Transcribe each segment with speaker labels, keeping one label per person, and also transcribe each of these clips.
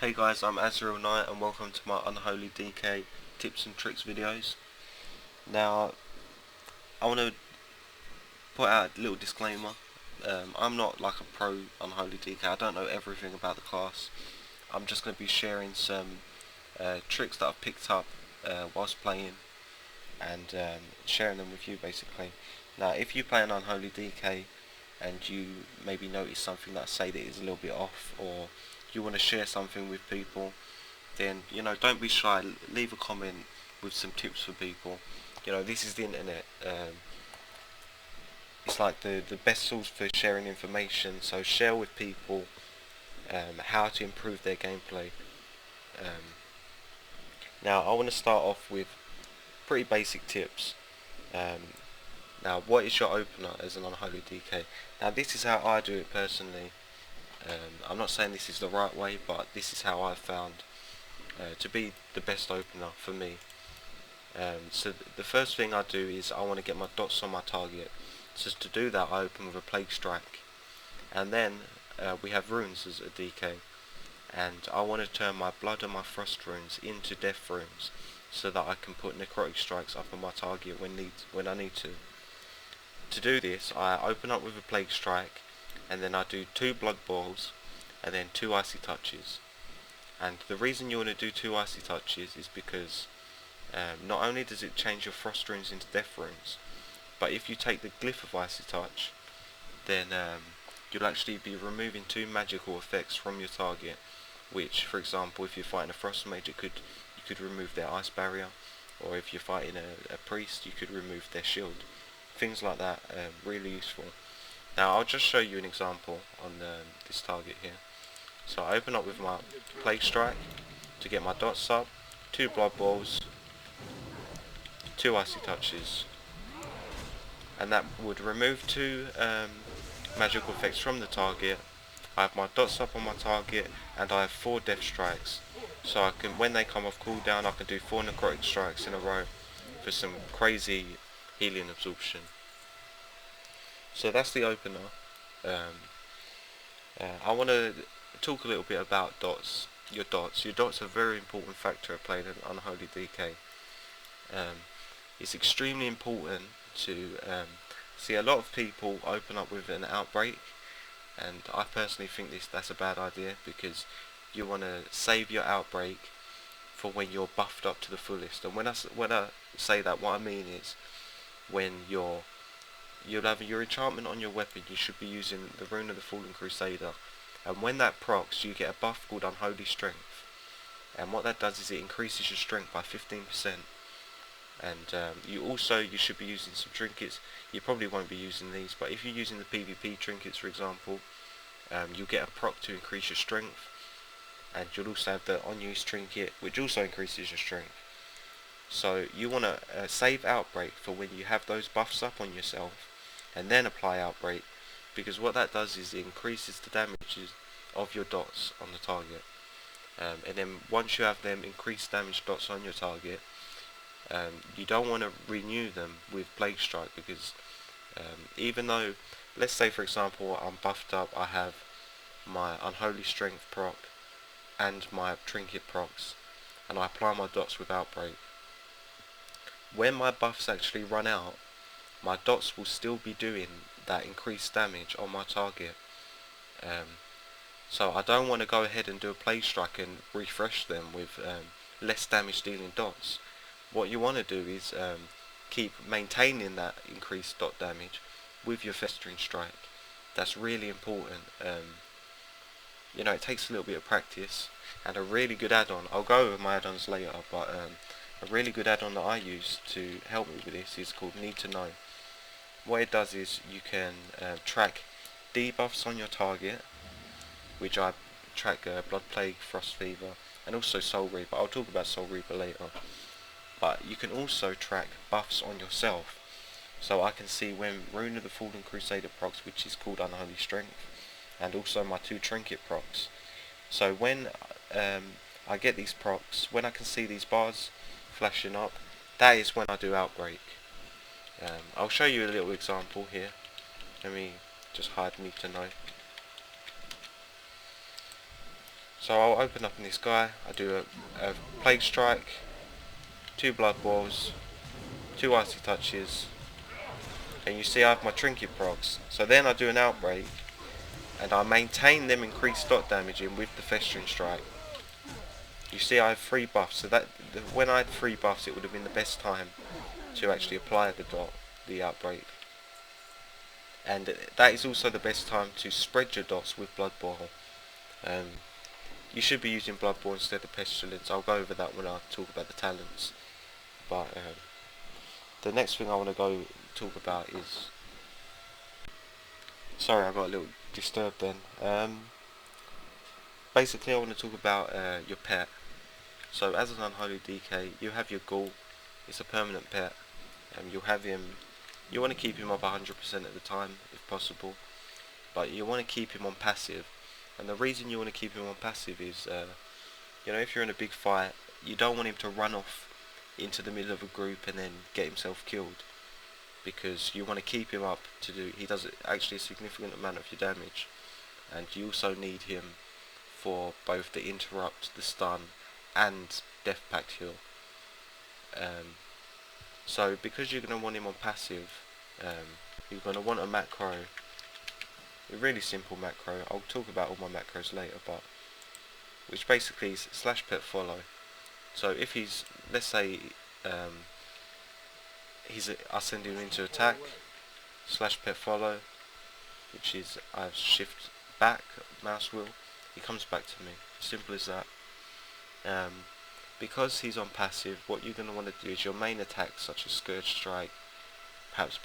Speaker 1: Hey guys, I'm Azrael Knight and welcome to my Unholy DK tips and tricks videos. Now, I want to put out a little disclaimer. I'm not like a pro Unholy DK, I don't know everything about the class. I'm just going to be sharing some tricks that I've picked up whilst playing and sharing them with you basically. Now, if you play an Unholy DK and you maybe notice something that I say that is a little bit off, or you want to share something with people, then don't be shy. Leave a comment with some tips for people. This is the internet. It's like the best source for sharing information. So share with people how to improve their gameplay. Now I want to start off with pretty basic tips. Now, what is your opener as an Unholy DK? Now this is how I do it personally. I'm not saying this is the right way, but this is how I found to be the best opener for me. So the first thing I do is I want to get my dots on my target. So to do that, I open with a Plague Strike, and then we have runes as a DK, and I want to turn my blood and my frost runes into death runes, so that I can put necrotic strikes up on my target when I need to. To do this, I open up with a Plague Strike, and then I do 2 blood boils, and then 2 icy touches. And the reason you want to do 2 icy touches is because not only does it change your frost runes into death runes, but if you take the glyph of icy touch, then you'll actually be removing 2 magical effects from your target, which, for example, if you're fighting a frost mage, you could remove their ice barrier, or if you're fighting a priest, you could remove their shield. Things like that, really useful. Now I'll just show you an example on this target here. So I open up with my Plague Strike to get my dots up, 2 blood balls, 2 icy touches, and that would remove 2 magical effects from the target. I have my dots up on my target, and I have 4 death strikes. So I can, when they come off cooldown, I can do 4 necrotic strikes in a row for some crazy healing absorption. So that's the opener. I want to talk a little bit about dots. Your dots are a very important factor of playing an Unholy DK. It's extremely important to see a lot of people open up with an outbreak, and I personally think that's a bad idea, because you want to save your outbreak for when you're buffed up to the fullest. And when I say that, what I mean is when you'll have your enchantment on your weapon, you should be using the Rune of the Fallen Crusader, and when that procs, you get a buff called Unholy Strength, and what that does is it increases your strength by 15%. And you should be using some trinkets. You probably won't be using these, but if you're using the PvP trinkets, for example, you'll get a proc to increase your strength, and you'll also have the unused trinket, which also increases your strength. So you want to save Outbreak for when you have those buffs up on yourself, and then apply Outbreak, because what that does is it increases the damages of your dots on the target. And then once you have them increased damage dots on your target, you don't want to renew them with Plague Strike, because even though, let's say for example, I'm buffed up, I have my Unholy Strength proc and my Trinket procs, and I apply my dots with Outbreak. When my buffs actually run out, my dots will still be doing that increased damage on my target. So I don't want to go ahead and do a Plague Strike and refresh them with less damage dealing dots. What you want to do is keep maintaining that increased dot damage with your Festering Strike. That's really important. It takes a little bit of practice, and a really good add-on, I'll go over my add-ons later, but a really good add-on that I use to help me with this is called Need to Know. What it does is you can track debuffs on your target, which I track Blood Plague, Frost Fever, and also Soul Reaper. I'll talk about Soul Reaper later. But you can also track buffs on yourself. So I can see when Rune of the Fallen Crusader procs, which is called Unholy Strength, and also my 2 Trinket procs. So when I get these procs, when I can see these bars flashing up, that is when I do Outbreak. I'll show you a little example here. Let me just hide Need to Know. So I'll open up in this guy, I do a plague strike, 2 blood boils, 2 icy touches, and you see I have my trinket procs. So then I do an outbreak, and I maintain them increased dot damage in with the festering strike. You see I have 3 buffs, so that when I had 3 buffs it would have been the best time to actually apply the outbreak. And that is also the best time to spread your dots with Blood Boil. You should be using Blood Boil instead of Pestilence. I'll go over that when I talk about the talents. But the next thing I want to talk about is... Sorry, I got a little disturbed then. Basically I want to talk about your pet. So as an Unholy DK, you have your Ghoul. It's a permanent pet. You'll have him... You want to keep him up 100% of the time, if possible. But you want to keep him on passive. And the reason you want to keep him on passive is, if you're in a big fight, you don't want him to run off into the middle of a group and then get himself killed. Because you want to keep him up to do... He does actually a significant amount of your damage. And you also need him for both the interrupt, the stun, and Death Pact heal. So because you're going to want him on passive, you're going to want a macro, a really simple macro. I'll talk about all my macros later, but which basically is /pet follow. So if he's, let's say, I send him into attack, /pet follow, which is I shift back mouse wheel, he comes back to me. Simple as that. Because he's on passive, what you're going to want to do is your main attacks such as Scourge Strike, perhaps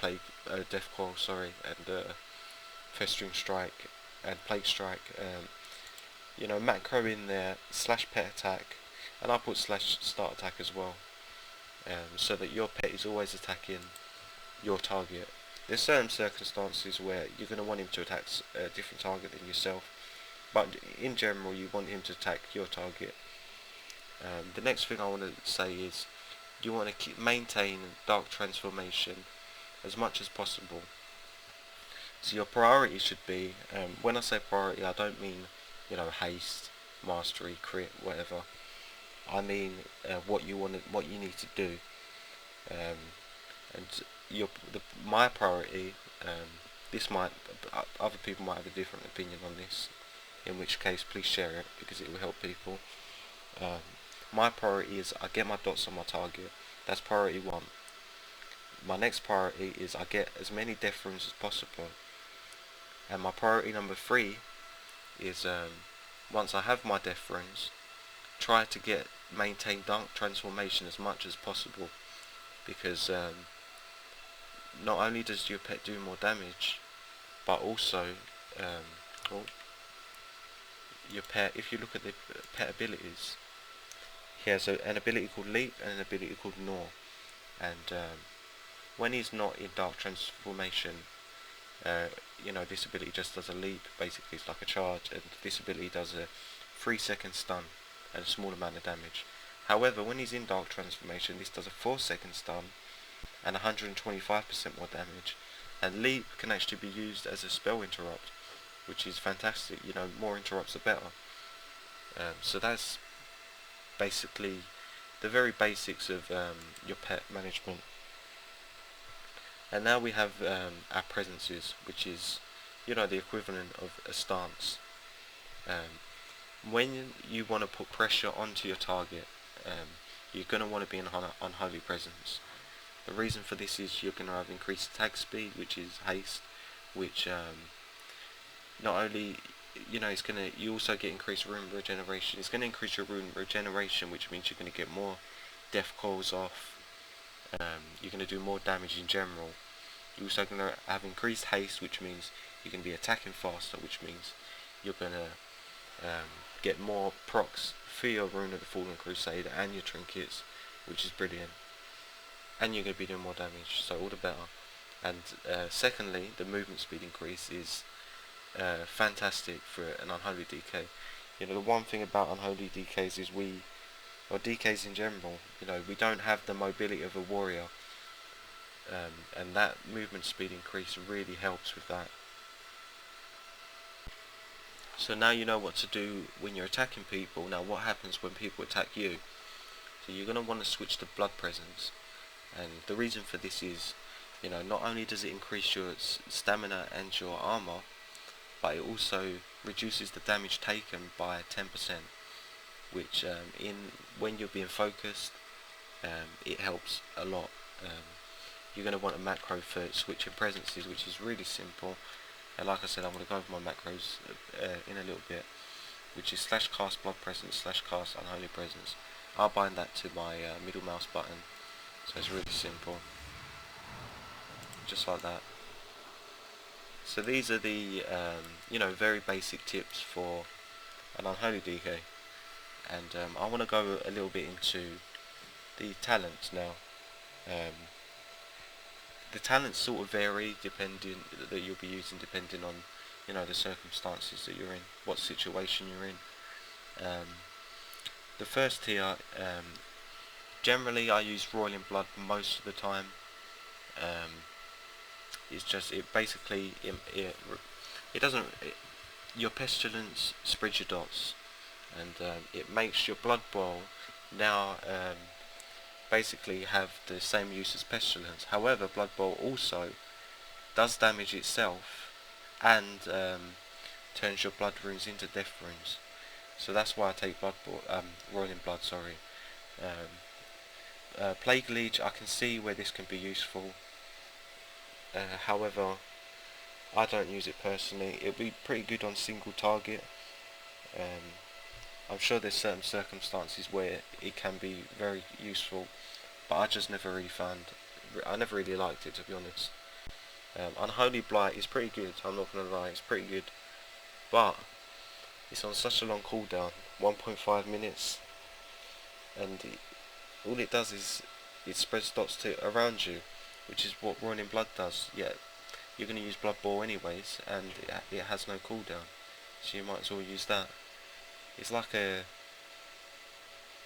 Speaker 1: Death Coil, and Festering Strike and Plague Strike. Macro in there, /pet attack, and I put /start attack as well, so that your pet is always attacking your target. There's certain circumstances where you're going to want him to attack a different target than yourself, but in general you want him to attack your target. The next thing I want to say is you want to maintain Dark Transformation as much as possible. So your priority should be, when I say priority, I don't mean haste, mastery, crit, whatever. I mean what you need to do. My priority, other people might have a different opinion on this, in which case please share it because it will help people. My priority is I get my dots on my target. That's priority 1. My next priority is I get as many death runes as possible. And my priority number 3 is once I have my death runes, try to maintain Dark Transformation as much as possible. Because not only does your pet do more damage, but also your pet, if you look at the pet abilities, he has an ability called Leap and an ability called Gnaw, and when he's not in Dark Transformation, this ability just does a leap. Basically it's like a charge, and this ability does a 3-second stun and a small amount of damage. However, when he's in Dark Transformation, this does a 4-second stun and 125% more damage, and Leap can actually be used as a spell interrupt, which is fantastic. More interrupts the better. So that's basically the very basics of your pet management. And now we have our presences, which is the equivalent of a stance. When you want to put pressure onto your target, you're going to want to be in unholy presence. The reason for this is you're going to have increased attack speed, which is haste, which not only you also get increased rune regeneration. It's going to increase your rune regeneration, which means you're going to get more death coils off. You're going to do more damage in general. You're also going to have increased haste, which means you're going to be attacking faster, which means you're going to get more procs for your Rune of the Fallen Crusader and your trinkets, which is brilliant. And you're going to be doing more damage, so all the better. And secondly, the movement speed increase is fantastic for an Unholy DK. The one thing about Unholy DKs is or DKs in general, we don't have the mobility of a warrior, and that movement speed increase really helps with that. So now you know what to do when you're attacking people. Now what happens when people attack you? So you're going to want to switch to blood presence, and the reason for this is, you know, not only does it increase your stamina and your armor, but it also reduces the damage taken by 10%, which when you're being focused, it helps a lot. You're going to want a macro for switching presences, which is really simple. And like I said, I'm going to go over my macros in a little bit, which is /cast blood presence /cast unholy presence. I'll bind that to my middle mouse button, so it's really simple, just like that. So these are the you know, very basic tips for an unholy DK, and I want to go a little bit into the talents now. The talents sort of vary depending that you'll be using depending on, you know, the circumstances that you're in, what situation you're in. The first tier, generally I use Roiling Blood most of the time. It's just, it basically, it doesn't, your pestilence spreads your dots, and it makes your blood boil now basically have the same use as pestilence. However, blood boil also does damage itself and turns your blood runes into death runes. So that's why I take Roiling Blood. Sorry. Plague Leech, I can see where this can be useful. However, I don't use it personally. It'll be pretty good on single target. I'm sure there's certain circumstances where it can be very useful, but I just never really found. I never really liked it, to be honest. Unholy Blight is pretty good. I'm not gonna lie, it's pretty good, but it's on such a long cooldown, 1.5 minutes, and all it does is it spreads dots around you, which is what Roiling Blood does. Yet you're going to use Blood Boil anyways, and it has no cooldown, so you might as well use that. It's like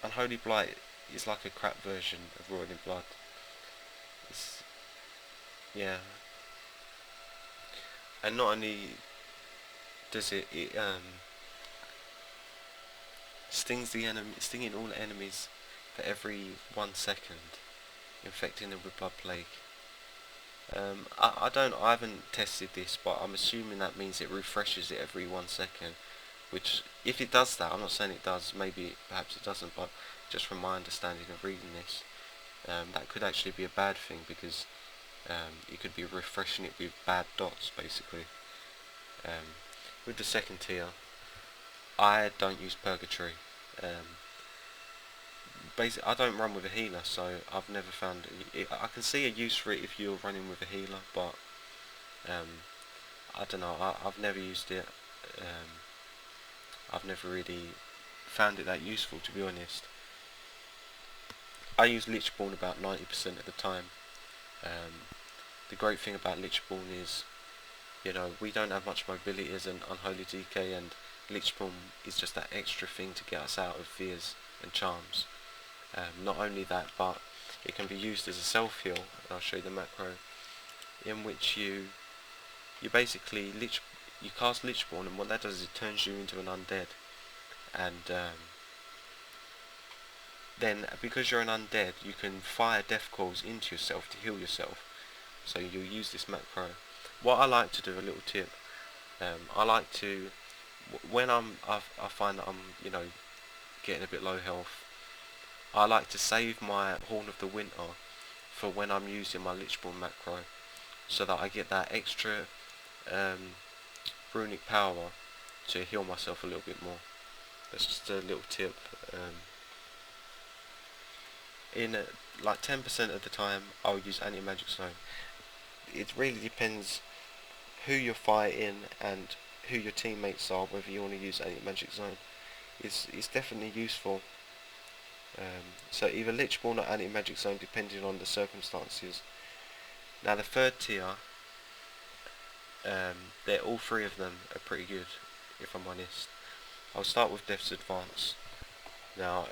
Speaker 1: Unholy Blight is like a crap version of Roiling Blood. Yeah. And not only does it stinging all the enemies for every 1 second, infecting them with blood plague. I haven't tested this, but I'm assuming that means it refreshes it every 1 second. Which, if it does that, I'm not saying it does. Perhaps it doesn't, but just from my understanding of reading this, that could actually be a bad thing, because you could be refreshing it with bad dots, basically. With the second tier, I don't use Purgatory. Basically, I don't run with a healer, so I've never found it. I can see a use for it if you're running with a healer, but I don't know. I've never used it. I've never really found it that useful, to be honest. I use Lichborne about 90% of the time. The great thing about Lichborne is, you know, we don't have much mobility as an Unholy DK, and Lichborne is just that extra thing to get us out of fears and charms. Not only that, but it can be used as a self-heal, and I'll show you the macro, in which you basically you cast Lichborne, and what that does is it turns you into an undead, and then because you're an undead, you can fire death calls into yourself to heal yourself. So you'll use this macro. What I like to do, a little tip, I like to, when I find that I'm, you know, getting a bit low health, I like to save my Horn of the Winter for when I'm using my Lichborne macro, so that I get that extra runic power to heal myself a little bit more. That's just a little tip. Like 10% of the time, I'll use anti-magic zone. It really depends who you're fighting and who your teammates are, whether you want to use anti-magic zone. It's definitely useful. So either Lichborne or anti-magic zone, depending on the circumstances. Now the third tier, all three of them are pretty good, if I'm honest. I'll start with Death's Advance. Now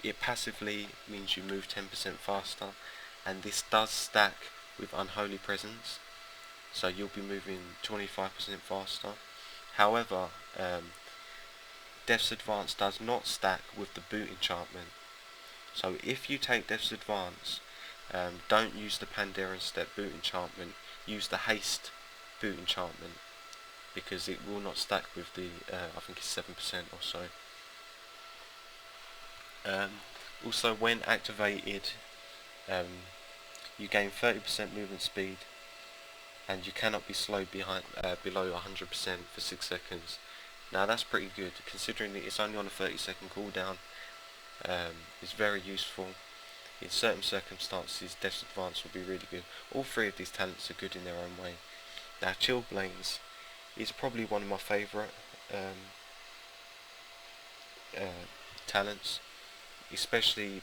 Speaker 1: it passively means you move 10% faster, and this does stack with Unholy Presence, so you'll be moving 25% faster. However, Death's Advance does not stack with the boot enchantment. So if you take Death's Advance, don't use the Pandaren Step boot enchantment, use the Haste boot enchantment, because it will not stack with the, I think it's 7% or so. Also, when activated, you gain 30% movement speed, and you cannot be slowed below 100% for 6 seconds. Now that's pretty good, considering that it's only on a 30-second cooldown. It's very useful. In certain circumstances, Death's Advance will be really good. All three of these talents are good in their own way. Now, Chillblains is probably one of my favourite talents, especially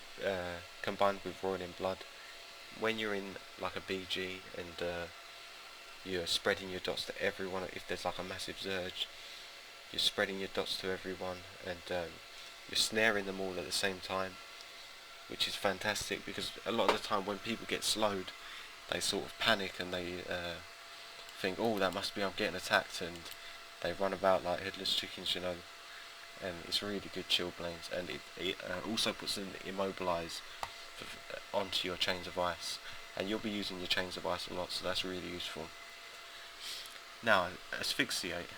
Speaker 1: combined with Royal in Blood. When you're in like a BG and you're spreading your dots to everyone, if there's like a massive surge, you're spreading your dots to everyone, and you're snaring them all at the same time, which is fantastic, because a lot of the time when people get slowed, they sort of panic and they think, oh, that must be I'm getting attacked, and they run about like headless chickens, you know. And it's really good Chillblains, and it also puts an immobilize onto your chains of ice, and you'll be using your chains of ice a lot, so that's really useful. Now, Asphyxiate.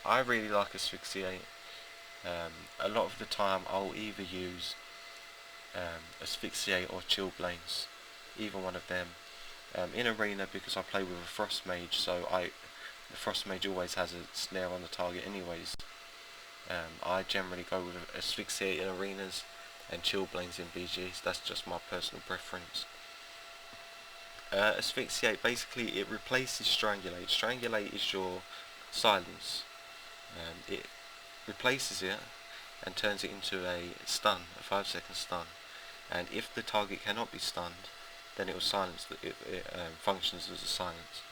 Speaker 1: I really like Asphyxiate. A lot of the time I'll either use Asphyxiate or Chillblains, either one of them. In Arena, because I play with a Frost Mage, so the Frost Mage always has a snare on the target anyways. I generally go with Asphyxiate in Arenas and Chillblains in BGs. That's just my personal preference. Asphyxiate, basically it replaces Strangulate. Strangulate is your silence. It replaces it and turns it into a stun, a 5-second stun. And if the target cannot be stunned, then it will silence. It functions as a silence.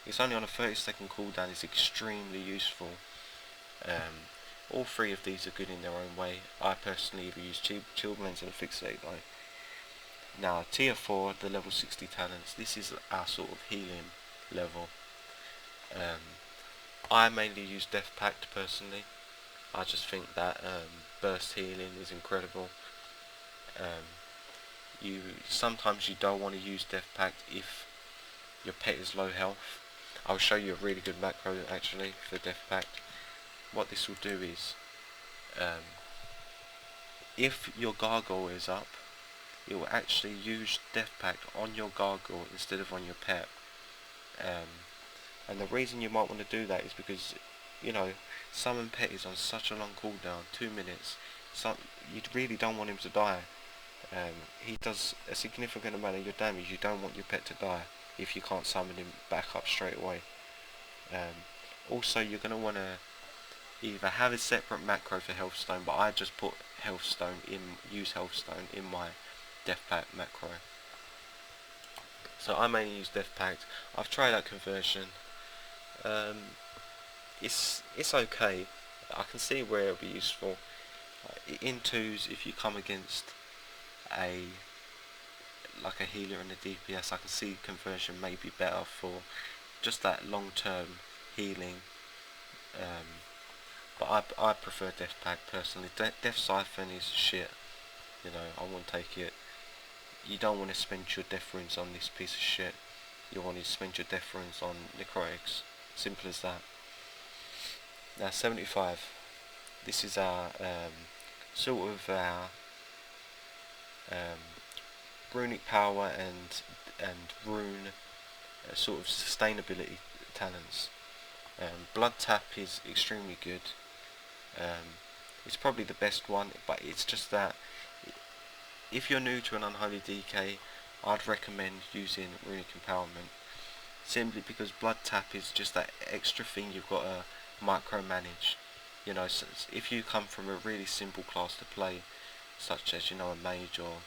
Speaker 1: It's only on a 30-second cooldown. It's extremely useful. All three of these are good in their own way. I personally either use Chillblains and Asphyxiate though. Now, tier 4, the level 60 talents. This is our sort of healing level. I mainly use Death Pact personally. I just think that burst healing is incredible. Sometimes you don't want to use Death Pact if your pet is low health. I'll show you a really good macro actually for Death Pact. What this will do is, if your gargoyle is up, it will actually use Death Pact on your gargoyle instead of on your pet. And the reason you might want to do that is because, you know, summon pet is on such a long cooldown, 2 minutes. You really don't want him to die. He does a significant amount of your damage. You don't want your pet to die if you can't summon him back up straight away. Also, you're going to want to either have a separate macro for Healthstone, but I just put use Healthstone in my Death Pact macro. So I mainly use Death Pact. I've tried out conversion. It's okay. I can see where it'll be useful. In twos, if you come against a healer and a DPS, I can see conversion may be better for just that long-term healing. But I prefer Death Pact personally. Death Siphon is shit. You know, I won't take it. You don't want to spend your death runes on this piece of shit. You want to spend your death runes on necrotics. Simple as that. Now 75. This is our sort of our runic power and rune sort of sustainability talents. Blood Tap is extremely good. It's probably the best one, but it's just that if you're new to an Unholy DK, I'd recommend using Runic Empowerment, simply because Blood Tap is just that extra thing you've got to micromanage. You know, so if you come from a really simple class to play, such as, you know, a mage or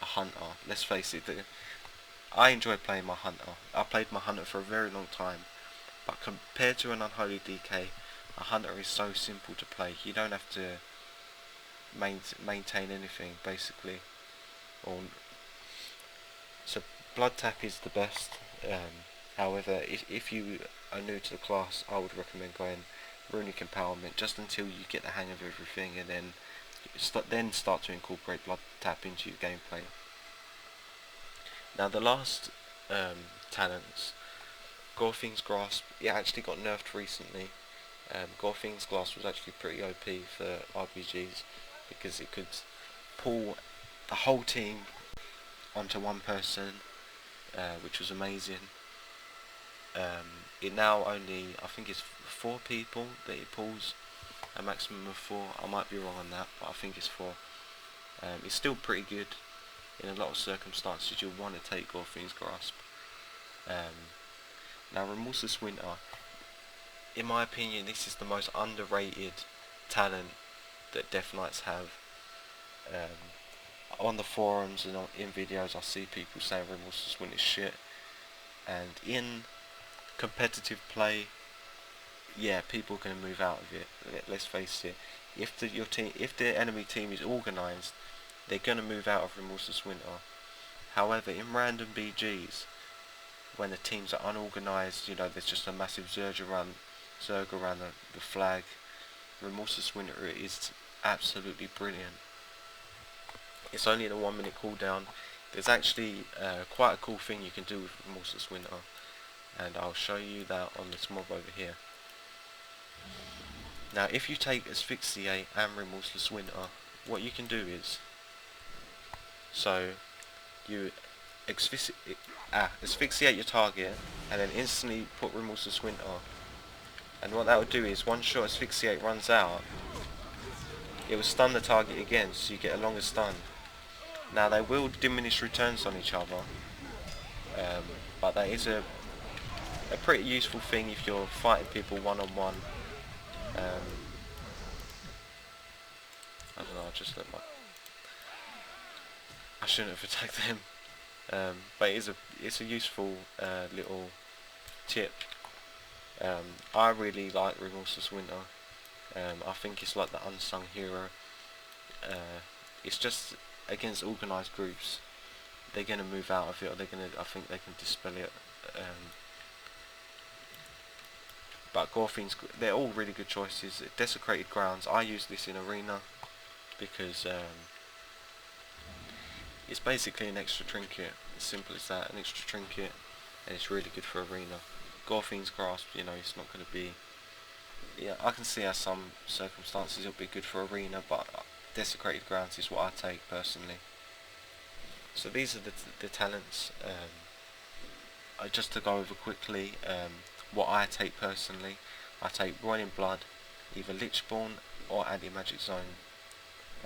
Speaker 1: a hunter, let's face it, I enjoy playing my hunter. I played my hunter for a very long time, but compared to an Unholy DK, a hunter is so simple to play. You don't have to maintain anything basically. So Blood Tap is the best. However, if you are new to the class, I would recommend going runic empowerment, just until you get the hang of everything, and then start to incorporate blood tap into your gameplay. Now the last talents, Gorfing's Grasp, it actually got nerfed recently. Gorfing's Grasp was actually pretty OP for RPGs because it could pull the whole team onto one person, which was amazing. It now only, I think it's 4 people that it pulls, a maximum of 4. I might be wrong on that, but I think it's 4. It's still pretty good. In a lot of circumstances you'll want to take Gorfing's Grasp. Now Remorseless Winter, in my opinion, this is the most underrated talent that Death Knights have. On the forums and in videos I see people saying Remorseless Winter is shit, and in competitive play, yeah, people are going to move out of it. Let's face it. If the enemy team is organised, they're going to move out of Remorseless Winter. However, in random BGs, when the teams are unorganised, you know, there's just a massive Zerg around the flag, Remorseless Winter is absolutely brilliant. It's only in a 1 minute cooldown. There's actually quite a cool thing you can do with Remorseless Winter, and I'll show you that on this mob over here. Now if you take Asphyxiate and Remorseless Winter, what you can do is, so you asphyxiate your target and then instantly put Remorseless Winter, and what that will do is, one shot Asphyxiate runs out, it will stun the target again, so you get a longer stun. Now they will diminish returns on each other, but that is a pretty useful thing if you're fighting people one on one. I don't know, I shouldn't have attacked them, but it's a useful little tip. I really like Remorseless Winter. I think it's like the unsung hero. It's just against organised groups, they're going to move out of it, or I think they can dispel it. But Gorfing's, they're all really good choices. Desecrated Grounds, I use this in Arena because it's basically an extra trinket, as simple as that, an extra trinket, and it's really good for Arena. Gorfing's Grasp, you know, it's not going to be, yeah, I can see how some circumstances it'll be good for Arena, but Desecrated Grounds is what I take personally. So these are the talents. Just to go over quickly, what I take personally, I take Boiling Blood, either Lichborne or Anti-Magic Zone,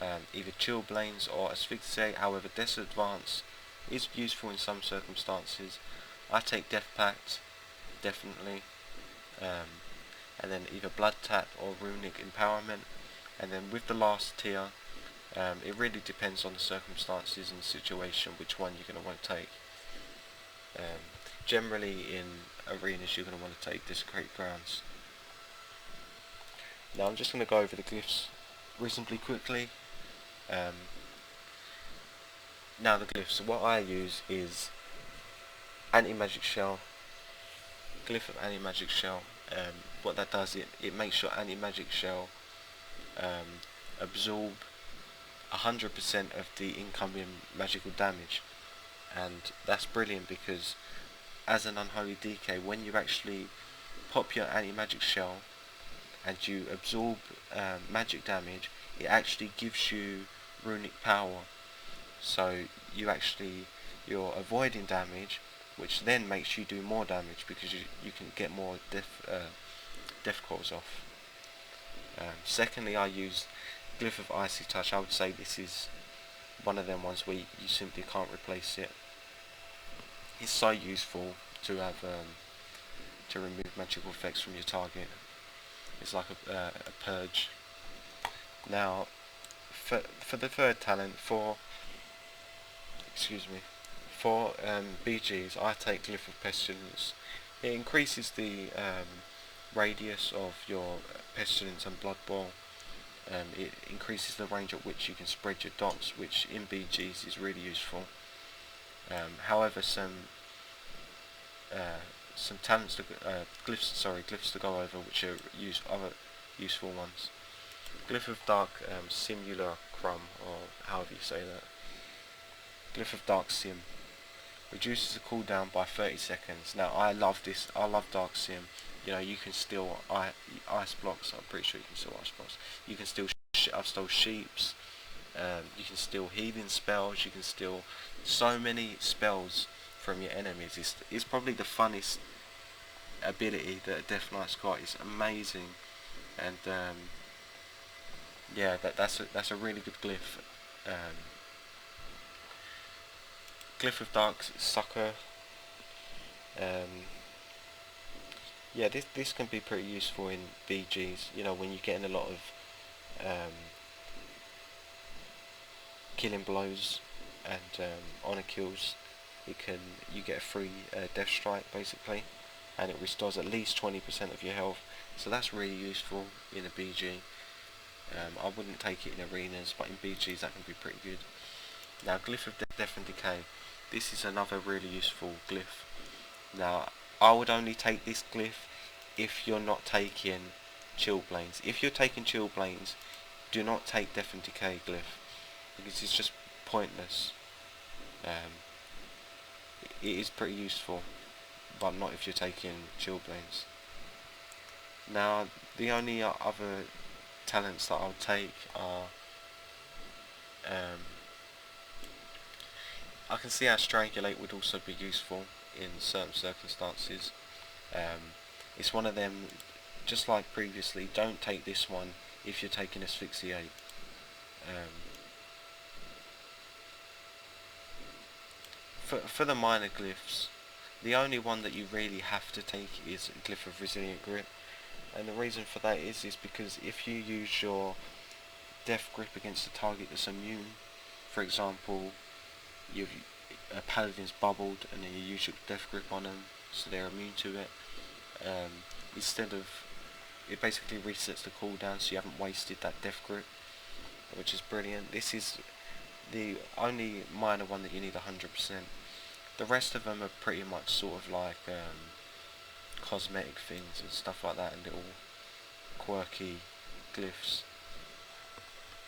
Speaker 1: either Chillblains or Asphyxiate. However, Advance is useful in some circumstances. I take Death Pact, definitely, and then either Blood Tap or Runic Empowerment. And then with the last tier, it really depends on the circumstances and the situation which one you're going to want to take. Generally in arenas you're going to want to take Desecrated Grounds. Now I'm just going to go over the glyphs reasonably quickly. Now the glyphs, what I use is Anti-Magic Shell, Glyph of Anti-Magic Shell. What that does, it makes your Anti-Magic Shell absorb 100% of the incoming magical damage, and that's brilliant because as an Unholy DK, when you actually pop your Anti-Magic Shell and you absorb magic damage, it actually gives you runic power, so you're avoiding damage, which then makes you do more damage because you can get more death calls off. Secondly, I use Glyph of Icy Touch. I would say this is one of them ones where you simply can't replace it. It's so useful to have to remove magical effects from your target. It's like a purge. Now, for the third talent, for BGs, I take Glyph of Pestilence. It increases the radius of your Pestilence and Blood Boil. It increases the range at which you can spread your dots, which in BGs is really useful. However, some talents, glyphs to go over, which are useful ones. Glyph of Dark Simulacrum, or however you say that. Glyph of Dark Sim. Reduces the cooldown by 30 seconds. Now I love this, I love Dark Sim. You know, you can steal ice blocks, I'm pretty sure you can steal ice blocks. You can steal I've stole sheeps, you can steal healing spells, you can steal so many spells from your enemies. It's probably the funnest ability that a Death Knight's got. It's amazing, and yeah, that's a really good glyph. Glyph of Dark Sucker. Yeah, this can be pretty useful in BGs. You know, when you're getting a lot of killing blows and honor kills, you get a free death strike basically, and it restores at least 20% of your health. So that's really useful in a BG. I wouldn't take it in arenas, but in BGs that can be pretty good. Now, Glyph of Death and Decay. This is another really useful glyph. Now, I would only take this glyph if you're not taking Chillblains. If you're taking Chillblains, do not take Death and Decay glyph, because it's just pointless. It is pretty useful, but not if you're taking Chillblains. Now, the only other talents that I'll take are I can see how Strangulate would also be useful in certain circumstances. It's one of them, just like previously, don't take this one if you're taking Asphyxiate. For the minor glyphs, the only one that you really have to take is Glyph of Resilient Grip, and the reason for that is because if you use your Death Grip against a target that's immune, for example, a paladin's bubbled and then you use your Death Grip on them so they're immune to it, it basically resets the cooldown so you haven't wasted that Death Grip, which is brilliant. This is the only minor one that you need 100%. The rest of them are pretty much sort of like cosmetic things and stuff like that, and little quirky glyphs.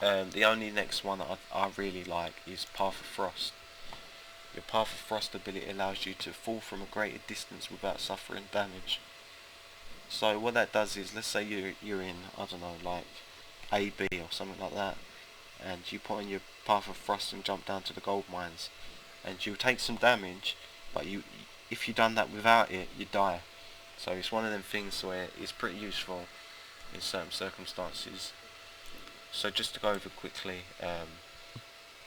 Speaker 1: The only next one that I really like is Path of Frost. Your Path of Frost ability allows you to fall from a greater distance without suffering damage. So what that does is, let's say you're in, I don't know, like AB or something like that, and you put on your Path of Frost and jump down to the gold mines, and you take some damage, but if you done that without it, you die. So it's one of them things where it's pretty useful in certain circumstances. So just to go over quickly,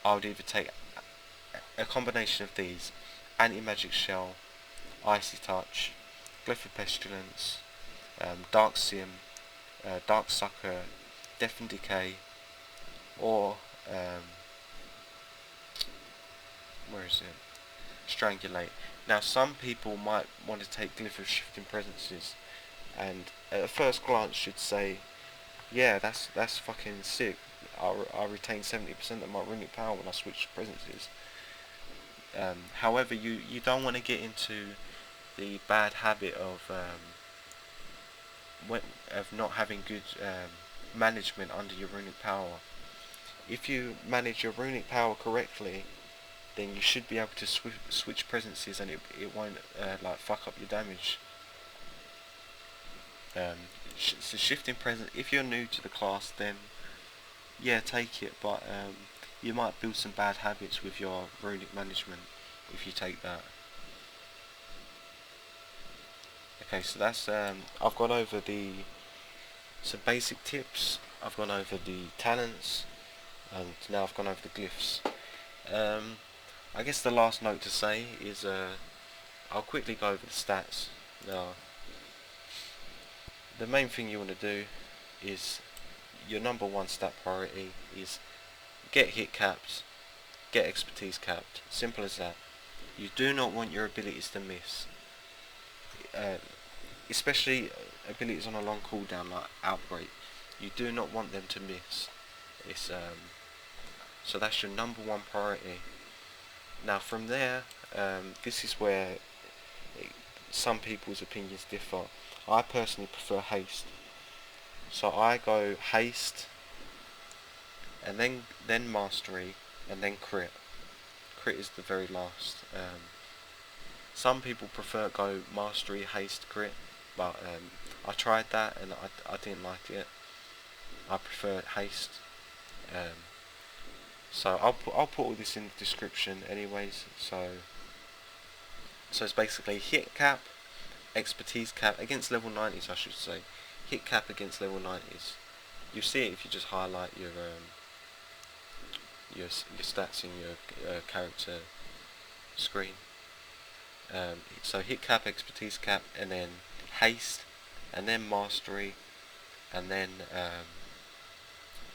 Speaker 1: I would either take a combination of these: Anti-Magic Shell, Icy Touch, Glyph of Pestilence, Dark Sim, Dark Sucker, Death and Decay, or where is it? Strangulate. Now, some people might want to take Glyph of Shifting Presences, and at first glance should say, yeah, that's fucking sick. I retain 70% of my runic power when I switch presences. However, you don't want to get into the bad habit of not having good management under your runic power. If you manage your runic power correctly, then you should be able to switch presences, and it won't like fuck up your damage. So shifting presence, if you're new to the class, then yeah, take it, but you might build some bad habits with your runic management if you take that. Okay, so that's I've gone over some basic tips, I've gone over the talents, and now I've gone over the glyphs. I guess the last note to say is I'll quickly go over the stats. Now, the main thing you want to do is, your number one stat priority is get hit capped, get expertise capped. Simple as that. You do not want your abilities to miss, especially abilities on a long cooldown like Outbreak. You do not want them to miss. So that's your number one priority. Now from there, this is where some people's opinions differ. I personally prefer haste. So I go haste, and then mastery, and then crit. Crit is the very last. Some people prefer go mastery, haste, crit, but I tried that and I didn't like it. I prefer haste. Um, so I'll put all this in the description anyways. So it's basically hit cap, expertise cap against level 90s, I should say. Hit cap against level 90s. You see it if you just highlight your stats in your character screen. So hit cap, expertise cap, and then haste, and then mastery, and then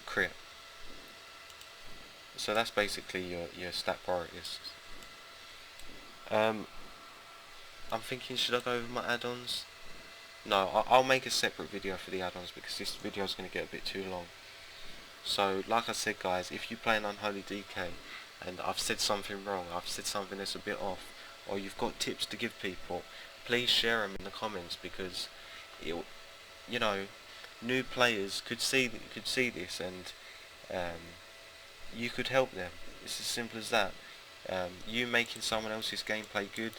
Speaker 1: crit. So that's basically your stat priorities. I'm thinking, should I go over my add-ons? No, I'll make a separate video for the add-ons because this video is going to get a bit too long. So, like I said, guys, if you play an Unholy DK and I've said something wrong, I've said something that's a bit off, or you've got tips to give people, please share them in the comments because you know, new players could see this and you could help them. It's as simple as that. You making someone else's gameplay good.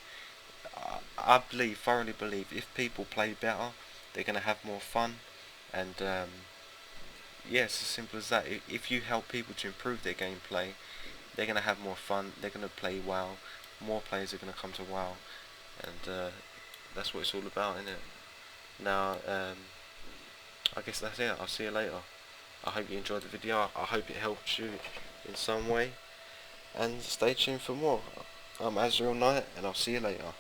Speaker 1: I thoroughly believe, if people play better, they're gonna have more fun, and yeah, it's as simple as that. If you help people to improve their gameplay, they're gonna have more fun. They're gonna play WoW. More players are gonna come to WoW, and that's what it's all about, isn't it? Now, I guess that's it. I'll see you later. I hope you enjoyed the video. I hope it helped you in some way, and stay tuned for more. I'm Azrael Knight, and I'll see you later.